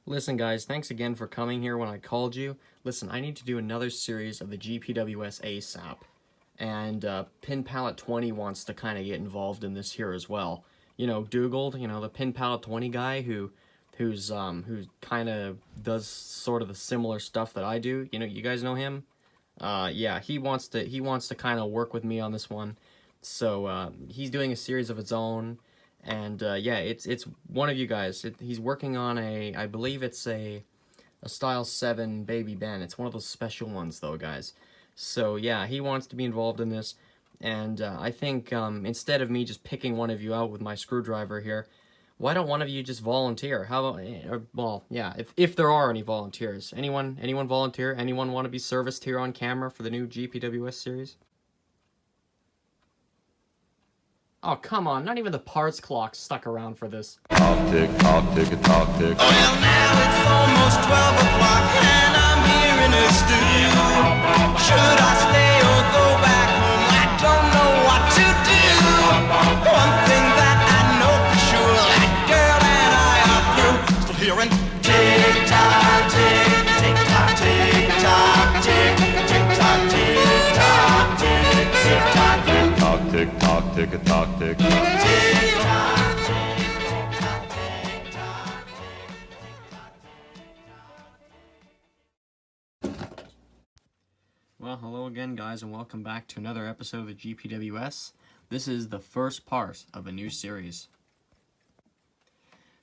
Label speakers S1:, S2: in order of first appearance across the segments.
S1: Listen, guys, thanks again for coming here when I called you. Listen, I need to do another series of the GPWS ASAP. And Pin Palette 20 wants to kind of get involved in this here as well. You know, Dougal, you know, the Pin Palette 20 guy who kind of does sort of the similar stuff that I do. You know, you guys know him? Yeah, he wants to kind of work with me on this one. So he's doing a series of its own. And yeah, it's one of you guys. He's working on I believe it's a Style 7 Baby Ben. It's one of those special ones, though, guys. So yeah, he wants to be involved in this. And I think instead of me just picking one of you out with my screwdriver here, why don't one of you just volunteer? How about, well, yeah, if there are any volunteers. Anyone volunteer? Anyone want to be serviced here on camera for the new GPWS series? Oh, come on, not even the parts clock stuck around for this.
S2: Talk tick, talk tick, talk tick.
S3: Well, now it's almost 12 o'clock and I'm here in the studio. Should I stay or go back home? I don't know what to do. One thing that I know for sure, that girl and I are through. Still hearing tick-tock, tick, tick-tock, tick-tock, tick, tick-tock, tick-tock, tick, tick-tock, tick.
S2: Talk tick, talk tick, talk tick.
S1: Well, hello again, guys, and welcome back to another episode of the GPWS. This is the first part of a new series.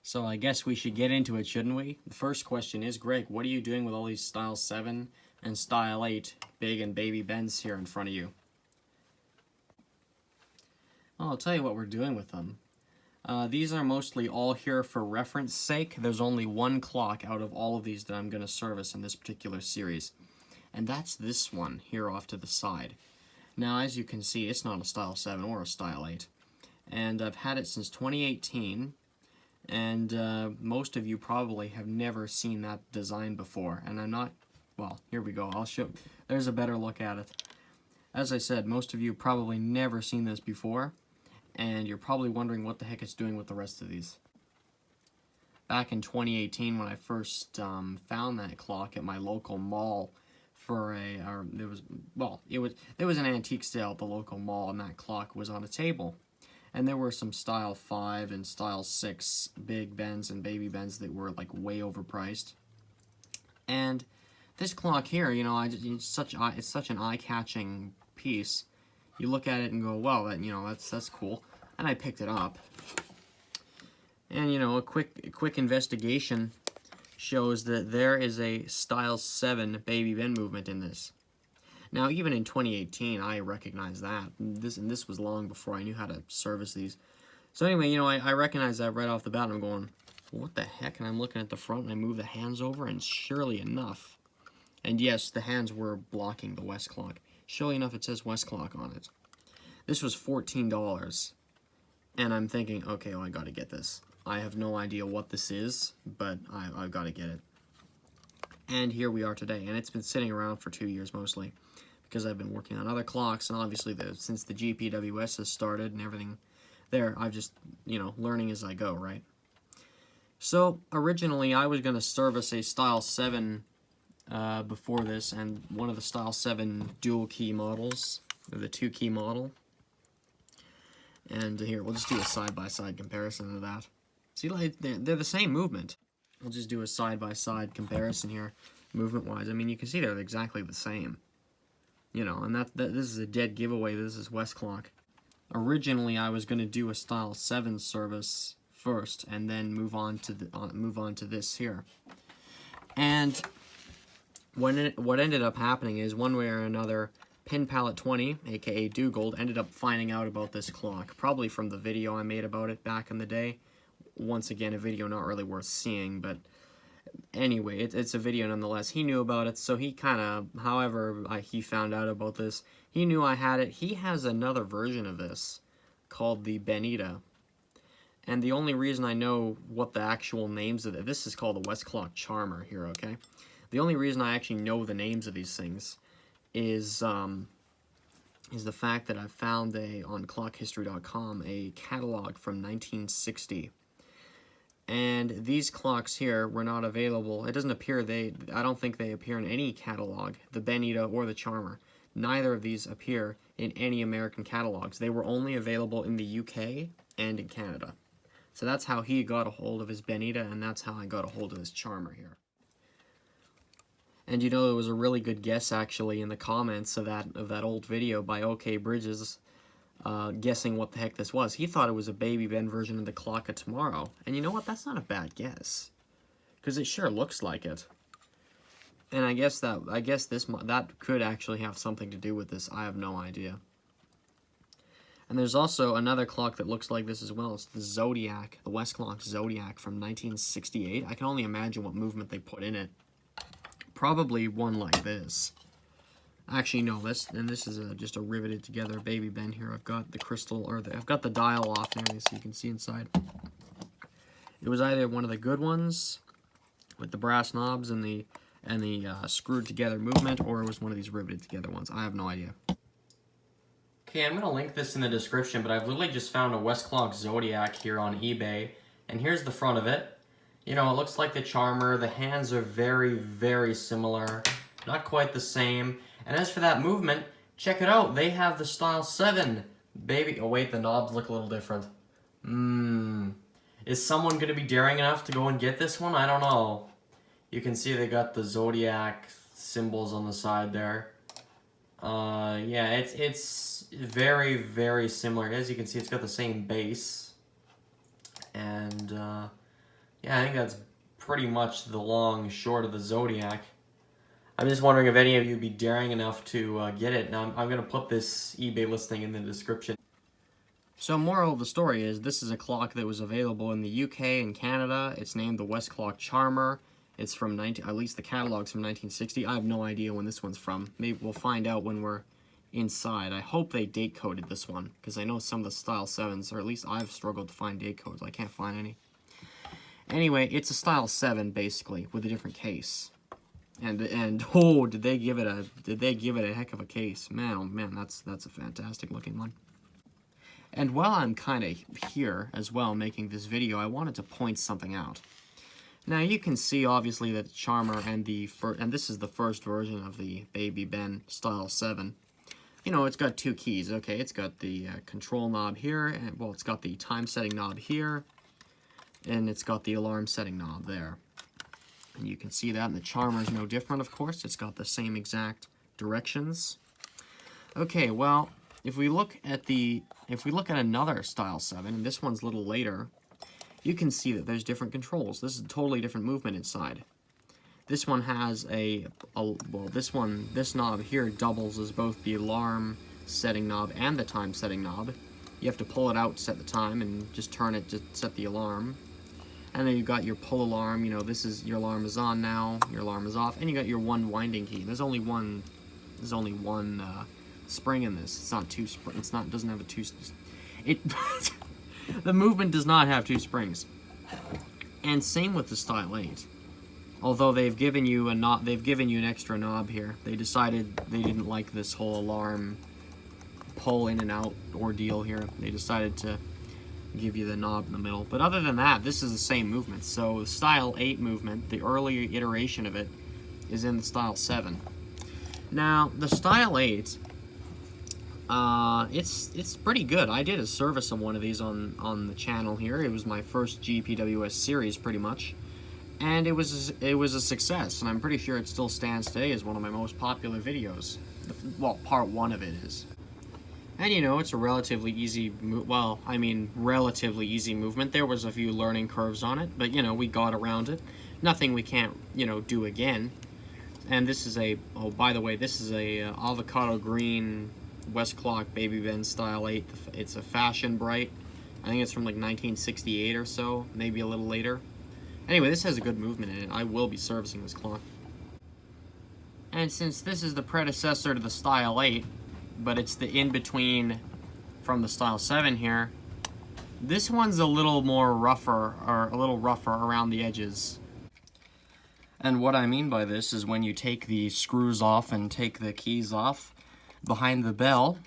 S1: So I guess we should get into it, shouldn't we? The first question is, Greg, what are you doing with all these Style 7 and Style 8 big and baby bends here in front of you? Well, I'll tell you what we're doing with them. These are mostly all here for reference sake. There's only one clock out of all of these that I'm going to service in this particular series. And that's this one here off to the side. Now, as you can see, it's not a Style 7 or a Style 8. And I've had it since 2018. And most of you probably have never seen that design before. And I'm not, well, here we go. I'll show, there's a better look at it. As I said, most of you probably never seen this before. And you're probably wondering what the heck it's doing with the rest of these. Back in 2018, when I first found that clock at my local mall for there was an antique sale at the local mall, and that clock was on a table. And there were some Style 5 and Style 6 big bends and baby bends that were like way overpriced. And this clock here, you know, it's such an eye-catching piece. You look at it and go, well, that's cool. And I picked it up. And you know, a quick investigation shows that there is a Style 7 baby bend movement in this. Now, even in 2018, I recognized that. This was long before I knew how to service these. So anyway, you know, I recognized that right off the bat. I'm going, what the heck? And I'm looking at the front, and I move the hands over, and surely enough, and yes, the hands were blocking the Westclox. Surely enough, it says Westclox on it. This was $14, and I'm thinking, okay, well, I gotta get this. I have no idea what this is, but I've got to get it. And here we are today, and it's been sitting around for 2 years mostly, because I've been working on other clocks, and obviously since the GPWS has started and everything there, I've just, you know, learning as I go, right? So, originally, I was going to service a Style 7 before this, and one of the Style 7 dual key models, or the 2-key model. And here, we'll just do a side-by-side comparison of that. See, like, they're the same movement. We'll just do a side-by-side comparison here, movement-wise. I mean, you can see they're exactly the same. You know, and this is a dead giveaway. This is Westclox. Originally, I was going to do a Style 7 service first, and then move on to this here. And what ended up happening is, one way or another, Pin Palette 20, aka Dougal, ended up finding out about this clock, probably from the video I made about it back in the day. Once again, a video not really worth seeing, but anyway, it's a video nonetheless. He knew about it, so he kind of, however he found out about this, he knew I had it. He has another version of this called the Benita. And the only reason I know what the actual names of this is called the Westclox Charmer here, okay? The only reason I actually know the names of these things is the fact that I found on clockhistory.com a catalog from 1960. And these clocks here were not available. It doesn't appear I don't think they appear in any catalog, the Benita or the Charmer. Neither of these appear in any American catalogs. They were only available in the UK and in Canada. So that's how he got a hold of his Benita, and that's how I got a hold of his Charmer here. And you know, it was a really good guess actually in the comments of that old video by OK Bridges, guessing what the heck this was. He thought it was a Baby Ben version of the Clock of Tomorrow. And you know what? That's not a bad guess, because it sure looks like it. And I guess that could actually have something to do with this. I have no idea. And there's also another clock that looks like this as well. It's the Zodiac, the Westclox Zodiac from 1968. I can only imagine what movement they put in it. Probably one like this. Actually, no. This is just a riveted together Baby Ben here. I've got the crystal, I've got the dial off there, so you can see inside. It was either one of the good ones with the brass knobs and the screwed together movement, or it was one of these riveted together ones. I have no idea. Okay, I'm going to link this in the description, but I've literally just found a Westclox Zodiac here on eBay, and here's the front of it. You know, it looks like the Charmer. The hands are very, very similar. Not quite the same. And as for that movement, check it out. They have the Style 7. Baby, oh wait, the knobs look a little different. Is someone going to be daring enough to go and get this one? I don't know. You can see they got the Zodiac symbols on the side there. Yeah, it's very, very similar. As you can see, it's got the same base. And, yeah, I think that's pretty much the long and short of the Zodiac. I'm just wondering if any of you would be daring enough to get it. Now, I'm going to put this eBay listing in the description. So, moral of the story is, this is a clock that was available in the UK and Canada. It's named the Westclox Charmer. It's from at least the catalog's from 1960. I have no idea when this one's from. Maybe we'll find out when we're inside. I hope they date coded this one, because I know some of the Style 7s, or at least I've struggled to find date codes. I can't find any. Anyway, it's a Style 7 basically with a different case. And oh, did they give it a heck of a case. Man, oh man, that's a fantastic looking one. And while I'm kind of here as well making this video, I wanted to point something out. Now you can see obviously that the Charmer and this is the first version of the Baby Ben Style 7. You know, it's got two keys. Okay, it's got the control knob here, and well, it's got the time setting knob here, and it's got the alarm setting knob there. And you can see that, and the Charmer is no different, of course. It's got the same exact directions. Okay, well, if we look at another Style 7, and this one's a little later, you can see that there's different controls. This is a totally different movement inside. This one has this knob here doubles as both the alarm setting knob and the time setting knob. You have to pull it out to set the time and just turn it to set the alarm. And then you've got your pull alarm. You know, this is your alarm is on now, your alarm is off, and you got your one winding key. There's only one spring in this. It's not two springs. It doesn't have a two. The movement does not have two springs. And same with the Style 8. Although they've given you an extra knob here. They decided they didn't like this whole alarm pull in and out ordeal here. They decided to give you the knob in the middle. But other than that, this is the same movement. So the Style 8 movement, the earlier iteration of it, is in the Style 7. Now, the Style 8, it's pretty good. I did a service of one of these on the channel here. It was my first GPWS series, pretty much. And it was a success, and I'm pretty sure it still stands today as one of my most popular videos. Well, part one of it is. And you know, it's a relatively easy relatively easy movement. There was a few learning curves on it, but you know, we got around it. Nothing we can't, you know, do again. And this is by the way, this is a avocado green Westclox Baby Ben Style 8. It's a Fashion Bright. I think it's from like 1968 or so, maybe a little later. Anyway, this has a good movement in it. I will be servicing this clock. And since this is the predecessor to the Style 8, but it's the in-between from the Style 7 here, this one's a little rougher around the edges. And what I mean by this is when you take the screws off and take the keys off behind the bell,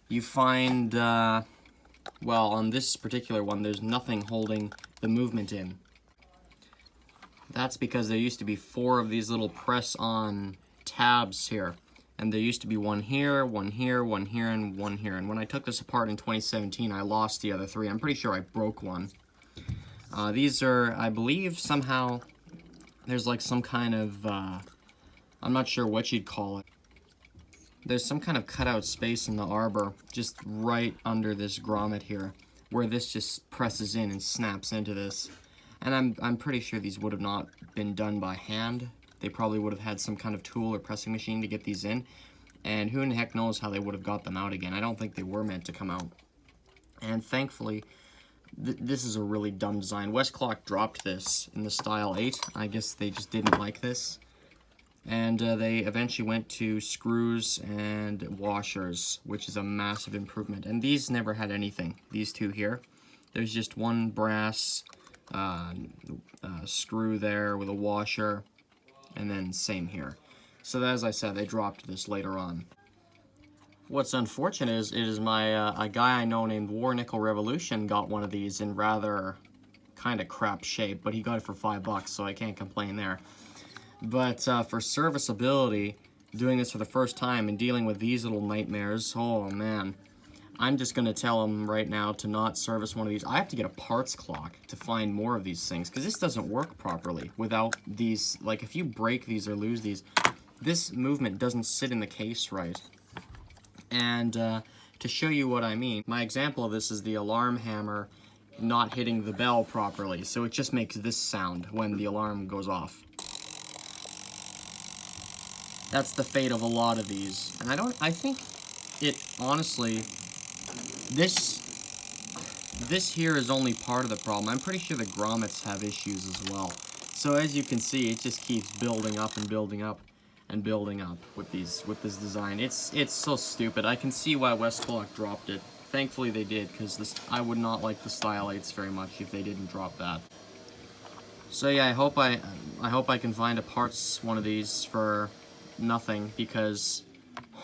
S1: you find, well, on this particular one, there's nothing holding the movement in. That's because there used to be 4 of these little press-on tabs here. And there used to be one here, one here, one here, and one here. And when I took this apart in 2017, I lost the other 3. I'm pretty sure I broke one. These are, I believe, somehow, there's like some kind of, I'm not sure what you'd call it. There's some kind of cutout space in the arbor, just right under this grommet here, where this just presses in and snaps into this. And I'm pretty sure these would have not been done by hand. They probably would have had some kind of tool or pressing machine to get these in. And who in the heck knows how they would have got them out again. I don't think they were meant to come out. And thankfully, this is a really dumb design. Westclox dropped this in the Style 8. I guess they just didn't like this. And they eventually went to screws and washers, which is a massive improvement. And these never had anything. These 2 here. There's just one brass screw there with a washer, and then same here. So as I said, they dropped this later on. What's unfortunate is my a guy I know named War Nickel Revolution got one of these in rather kind of crap shape, but he got it for $5, so I can't complain there. But for serviceability, doing this for the first time and dealing with these little nightmares, oh man. I'm just going to tell him right now to not service one of these. I have to get a parts clock to find more of these things, because this doesn't work properly without these. Like, if you break these or lose these, this movement doesn't sit in the case right. And to show you what I mean, my example of this is the alarm hammer not hitting the bell properly. So it just makes this sound when the alarm goes off. That's the fate of a lot of these. And I think it, honestly, this here is only part of the problem. I'm pretty sure the grommets have issues as well. So as you can see, it just keeps building up and building up and building up with this design. It's so stupid. I can see why Westclox dropped it. Thankfully they did, because I would not like the Style 8s very much if they didn't drop that. So yeah, I hope I can find a parts one of these for nothing, because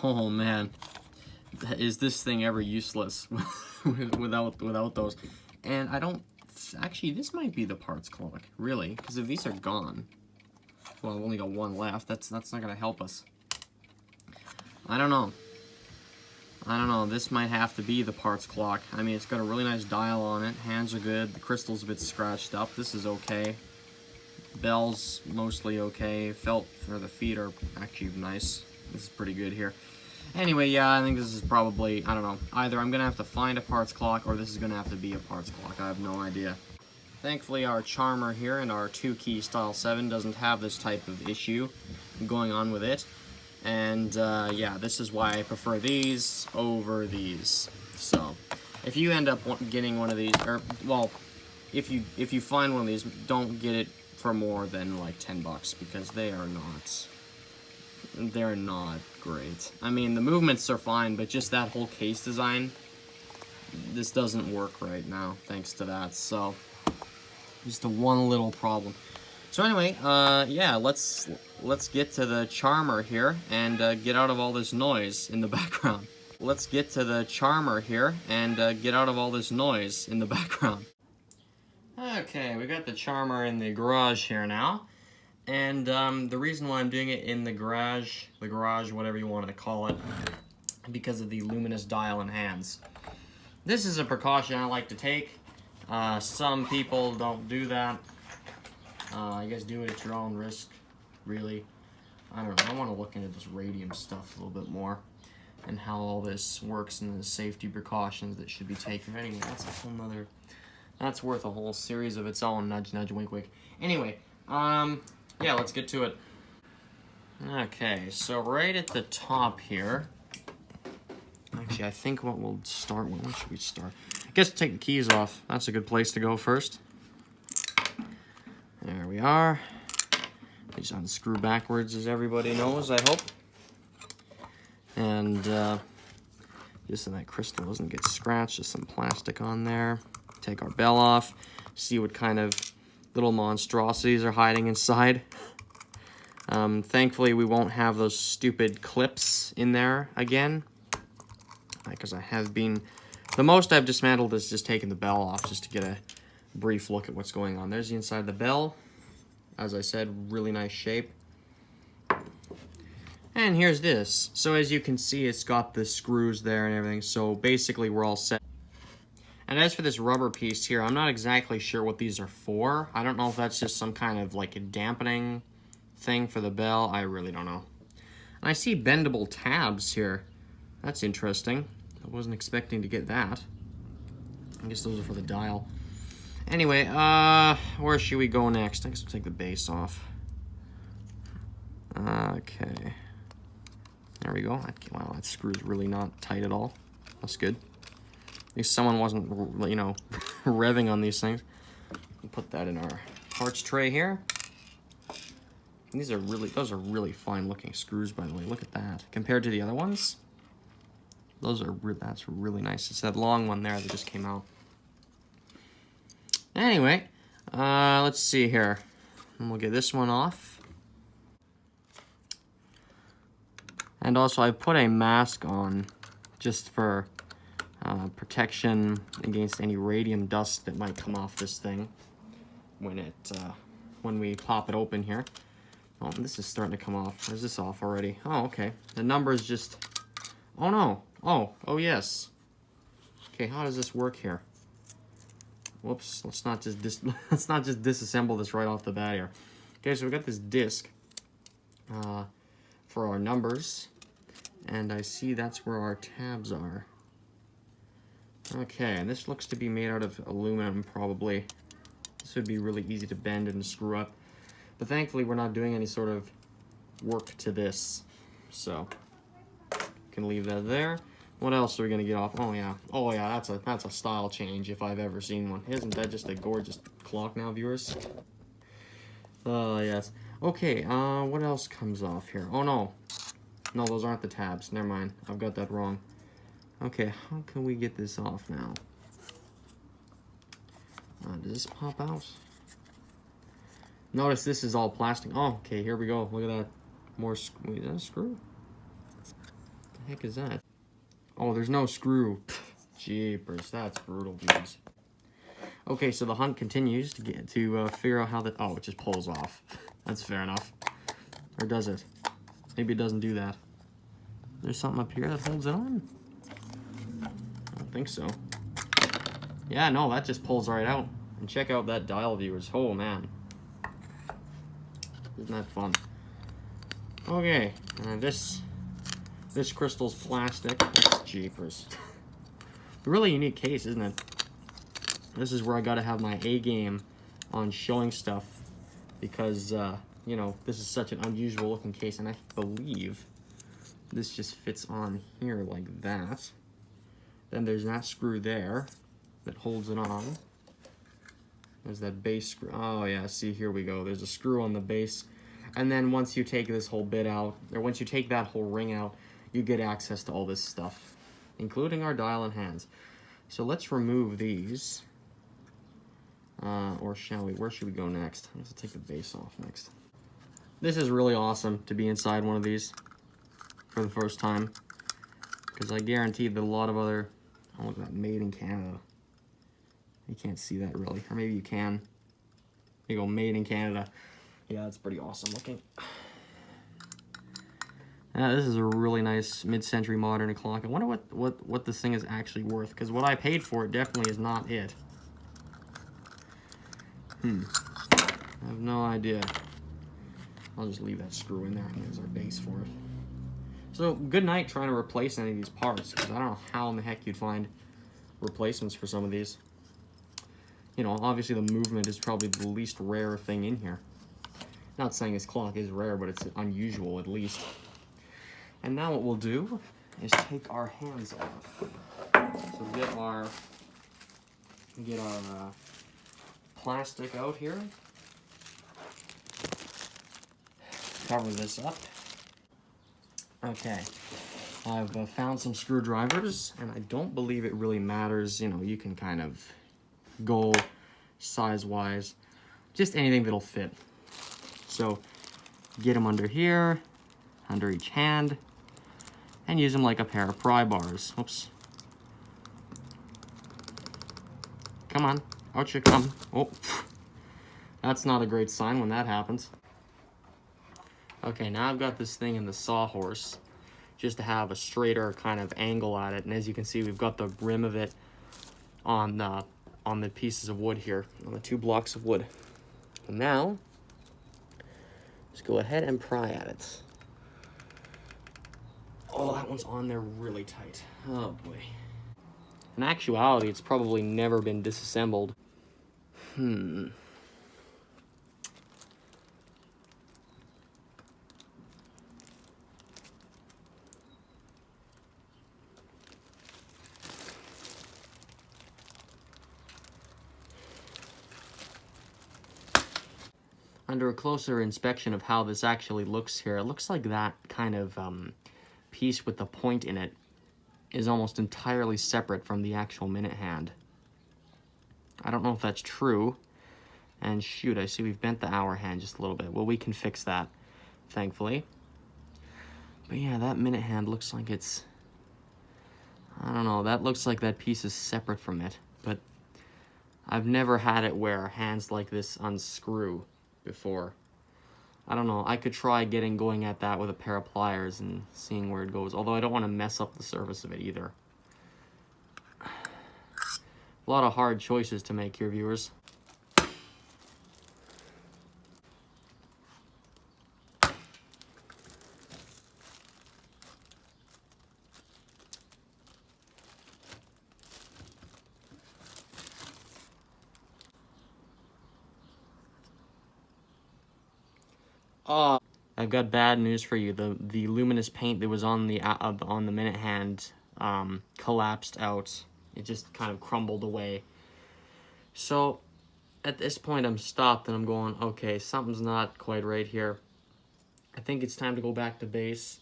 S1: oh man, is this thing ever useless without those. And I don't actually, this might be the parts clock, really, because if these are gone, well, I've only got one left. That's not gonna help us. I don't know. This might have to be the parts clock. I mean, it's got a really nice dial on it. Hands are good. The crystal's a bit scratched up. This is okay. Bell's mostly okay. Felt for the feet are actually nice. This is pretty good here. Anyway, yeah, I think this is probably, I don't know. Either I'm gonna have to find a parts clock, or this is gonna have to be a parts clock. I have no idea. Thankfully, our charmer here in our 2-key Style 7 doesn't have this type of issue going on with it. And yeah, this is why I prefer these over these. So, if you end up getting one of these, or well, if you find one of these, don't get it for more than like $10, because they're not great. I mean, the movements are fine, but just that whole case design, this doesn't work right now, thanks to that. So, just the one little problem. So anyway, yeah, let's get to the charmer here and get out of all this noise in the background. Let's get to the charmer here and get out of all this noise in the background. Okay, we got the charmer in the garage here now. And the reason why I'm doing it in the garage, whatever you want to call it, because of the luminous dial and hands. This is a precaution I like to take. Some people don't do that. I guess do it at your own risk, really. I don't know, I want to look into this radium stuff a little bit more, and how all this works and the safety precautions that should be taken. Anyway, that's a whole nother, that's worth a whole series of its own, nudge, nudge, wink, wink. Anyway, yeah, let's get to it. Okay, so right at the top here, actually, I think what we'll start with, what should we start? I guess take the keys off. That's a good place to go first. There we are. These unscrew backwards, as everybody knows, I hope. And just so that crystal doesn't get scratched, just some plastic on there. Take our bell off, see what kind of little monstrosities are hiding inside. Thankfully, we won't have those stupid clips in there again, because I have been... The most I've dismantled is just taking the bell off, just to get brief look at what's going on. There's the inside of the bell. As I said, really nice shape. And here's this. So as you can see, it's got the screws there and everything. So basically we're all set. And as for this rubber piece here, I'm not exactly sure what these are for. I don't know if that's just some kind of like a dampening thing for the bell. I really don't know. And I see bendable tabs here. That's interesting. I wasn't expecting to get that. I guess those are for the dial. Anyway, where should we go next? I guess we'll take the base off. Okay. There we go. Wow, that screw's really not tight at all. That's good. At least someone wasn't, you know, revving on these things. We'll put that in our parts tray here. And those are really fine looking screws, by the way. Look at that. Compared to the other ones, that's really nice. It's that long one there that just came out. Anyway, let's see here. And we'll get this one off. And also, I put a mask on just for protection against any radium dust that might come off this thing when we pop it open here. Oh, this is starting to come off. Is this off already? Oh, okay. The number's just... Oh, no. Oh, yes. Okay, how does this work here? Whoops, let's not just disassemble this right off the bat here. Okay, so we got this disc for our numbers, and I see that's where our tabs are. Okay, and this looks to be made out of aluminum, probably. This would be really easy to bend and screw up, but thankfully we're not doing any sort of work to this, so can leave that there. What else are we gonna get off? Oh yeah, that's a style change if I've ever seen one. Isn't that just a gorgeous clock now, viewers? Oh yes. Okay, what else comes off here? Oh no, those aren't the tabs. Never mind, I've got that wrong. Okay, how can we get this off now? Does this pop out? Notice this is all plastic. Oh, okay, here we go. Look at that. More wait, is that a screw? What the heck is that? Oh, there's no screw. Jeepers, that's brutal, dudes. Okay, so the hunt continues to figure out how that. Oh, it just pulls off. That's fair enough. Or does it? Maybe it doesn't do that. There's something up here that holds it on. I don't think so. Yeah, no, that just pulls right out. And check out that dial, viewers. Oh man, isn't that fun? Okay, this crystal's plastic. That's jeepers. A really unique case, isn't it? This is where I gotta have my A game on showing stuff because, you know, this is such an unusual looking case, and I believe this just fits on here like that. Then there's that screw there that holds it on. There's that base screw. Oh yeah, see, here we go. There's a screw on the base. And then once you take this whole bit out, or once you take that whole ring out, you get access to all this stuff, including our dial and hands. So let's remove these. Or shall we? Where should we go next? Let's take the base off next. This is really awesome to be inside one of these for the first time, because I guarantee that a lot of other... Oh, look at that, made in Canada. You can't see that really, or maybe you can. There you go, made in Canada. Yeah, that's pretty awesome looking. Yeah, this is a really nice mid-century modern clock. I wonder what this thing is actually worth, because what I paid for it definitely is not it. I have no idea. I'll just leave that screw in there. There's our base for it. So, good night trying to replace any of these parts, because I don't know how in the heck you'd find replacements for some of these. You know, obviously the movement is probably the least rare thing in here. Not saying this clock is rare, but it's unusual at least. And now what we'll do is take our hands off. So get our plastic out here. Cover this up. Okay, I've found some screwdrivers, and I don't believe it really matters. You know, you can kind of go size-wise, just anything that'll fit. So get them under here, under each hand, and use them like a pair of pry bars. Oops. Come on, Out you come. Oh, that's not a great sign when that happens. Okay, now I've got this thing in the sawhorse just to have a straighter kind of angle at it. And as you can see, we've got the rim of it on the pieces of wood here, on the 2 blocks of wood. And now, just go ahead and pry at it. Oh, that one's on there really tight. Oh boy. In actuality, it's probably never been disassembled. Under a closer inspection of how this actually looks here, it looks like that kind of piece with the point in it is almost entirely separate from the actual minute hand. I don't know if that's true. And shoot, I see we've bent the hour hand just a little bit. Well, we can fix that, thankfully. But yeah, that minute hand looks like it's... I don't know, that looks like that piece is separate from it. But I've never had it where hands like this unscrew before. I don't know, I could try going at that with a pair of pliers and seeing where it goes. Although I don't want to mess up the surface of it either. A lot of hard choices to make here, viewers. I've got bad news for you. The luminous paint that was on the minute hand collapsed out. It just kind of crumbled away. So at this point I'm stopped and I'm going, okay, something's not quite right here. I think it's time to go back to base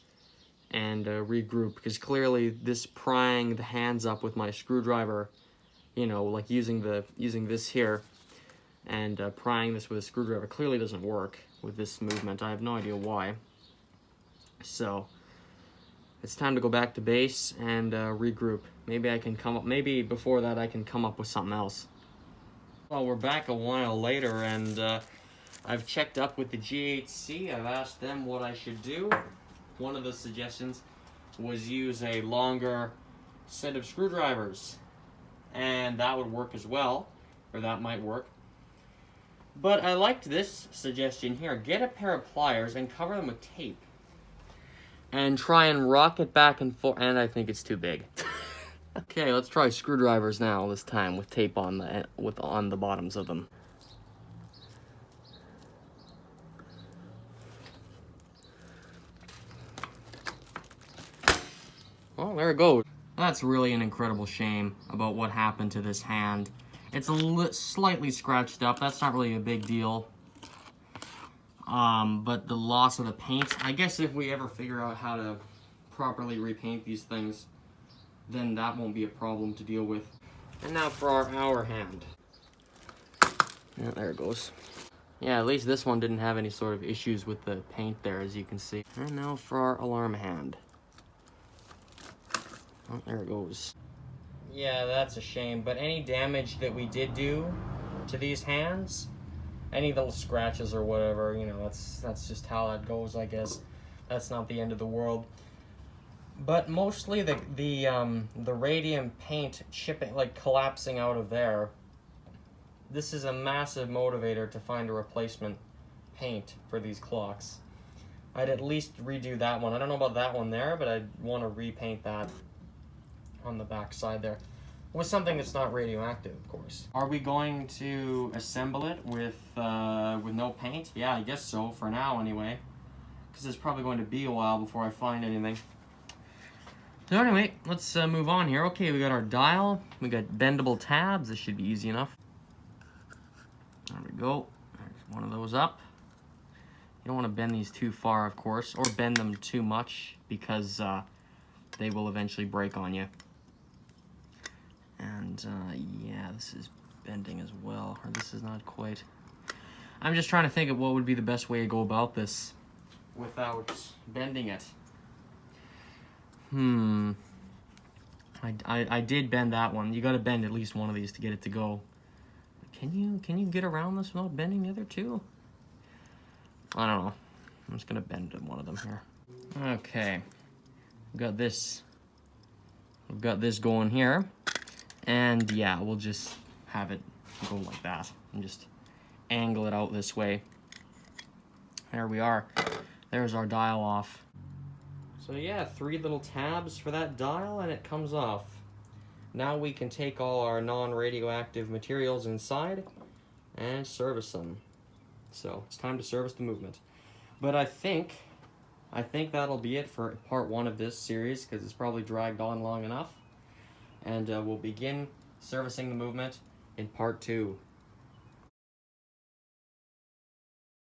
S1: and regroup, because clearly this prying the hands up with my screwdriver, you know, like using this here and prying this with a screwdriver clearly doesn't work with this movement. I have no idea why. So it's time to go back to base and regroup. Maybe I can maybe before that I can come up with something else. Well, we're back a while later, and I've checked up with the GHC. I've asked them what I should do. One of the suggestions was use a longer set of screwdrivers, and that would work as well, or that might work. But I liked this suggestion here. Get a pair of pliers and cover them with tape. And try and rock it back and forth. And I think it's too big. Okay, let's try screwdrivers now, this time with tape on the bottoms of them. Well, there it goes. That's really an incredible shame about what happened to this hand. It's slightly scratched up. That's not really a big deal. But the loss of the paint, I guess if we ever figure out how to properly repaint these things, then that won't be a problem to deal with. And now for our hour hand. Yeah, there it goes. Yeah, at least this one didn't have any sort of issues with the paint there, as you can see. And now for our alarm hand. Oh, there it goes. Yeah, that's a shame, but any damage that we did do to these hands, any little scratches or whatever, you know, that's just how that goes, I guess. That's not the end of the world. But mostly the radium paint chipping, like collapsing out of there, this is a massive motivator to find a replacement paint for these clocks. I'd at least redo that one. I don't know about that one there, but I'd want to repaint that on the back side there with something that's not radioactive, of course. Are we going to assemble it with no paint? Yeah, I guess so, for now anyway, because it's probably going to be a while before I find anything. So anyway, let's move on here. Okay, we got our dial, we got bendable tabs. This should be easy enough. There we go. There's one of those up. You don't want to bend these too far, of course, or bend them too much, because they will eventually break on you. And yeah, this is bending as well, or this is not quite. I'm just trying to think of what would be the best way to go about this without bending it. I did bend that one. You got to bend at least one of these to get it to go. Can you get around this without bending the other two? I don't know. I'm just gonna bend one of them here. Okay, we've got this going here, and yeah, we'll just have it go like that and just angle it out this way. There we are. There's our dial off. So yeah, 3 little tabs for that dial and it comes off. Now we can take all our non-radioactive materials inside and service them. So it's time to service the movement. But I think that'll be it for part 1 of this series, because it's probably dragged on long enough. And we'll begin servicing the movement in part 2.